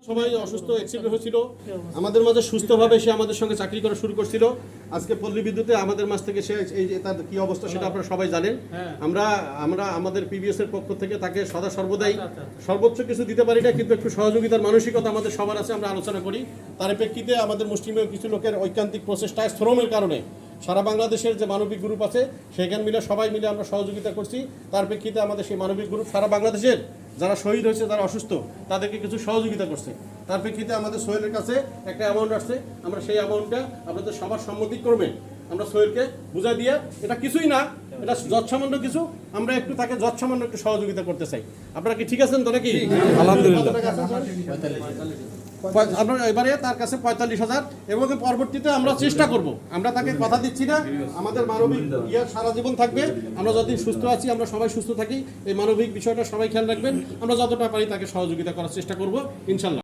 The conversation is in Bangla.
সবাই অসুস্থ অ্যাক্সিডেন্ট হয়েছিল, আমাদের মাঝে সুস্থভাবে সে আমাদের সঙ্গে চাকরি করা শুরু করছিল। আজকে পল্লী বিদ্যুতে আমাদের মাঝ থেকে সে এই যে তার কি অবস্থা সেটা আপনারা সবাই জানেন। আমরা আমরা আমাদের পিবিএস এর পক্ষ থেকে তাকে সদা সর্বদাই সর্বোচ্চ কিছু দিতে পারি না, কিন্তু একটু সহযোগিতার মানসিকতা আমাদের সবার আছে, আমরা আলোচনা করি। তার প্রেক্ষিতে আমাদের মুসলিমের কিছু লোকের ঐকান্তিক প্রচেষ্টায় শ্রমের কারণে সারা বাংলাদেশের যে মানবিক গ্রুপ আছে সেখানে মিলে সবাই মিলে আমরা সহযোগিতা করছি। তার প্রেক্ষিতে আমাদের সেই মানবিক গ্রুপ সারা বাংলাদেশের যারা শহীদ হয়েছে, যারা অসুস্থ, তাদেরকে কিছু সহযোগিতা করছে। তার প্রেক্ষিতে আমাদের সোহেলের কাছে একটা অ্যামাউন্ট আসছে, আমরা সেই অ্যামাউন্টটা আপনাদের সবার সম্মতিক্রমে আমরা সোহেলকে বুঝাই দিয়ে, এটা কিছুই না, এটা যৎসামান্য কিছু, আমরা একটু তাকে যৎসামান্য একটু সহযোগিতা করতে চাই। আপনারা কি ঠিক আছেন তো নাকি? আলহামদুলিল্লাহ। আপনার এবারে তার কাছে 45,000 এবং পরবর্তীতে আমরা চেষ্টা করব, আমরা তাকে কথা দিচ্ছি না, আমাদের মানবিক সারা জীবন থাকবে। আমরা যতদিন সুস্থ আছি, আমরা সবাই সুস্থ থাকি, এই মানবিক বিষয়টা সবাই খেয়াল রাখবেন। আমরা যতটা পারি তাকে সহযোগিতা করার চেষ্টা করব ইনশাল্লাহ।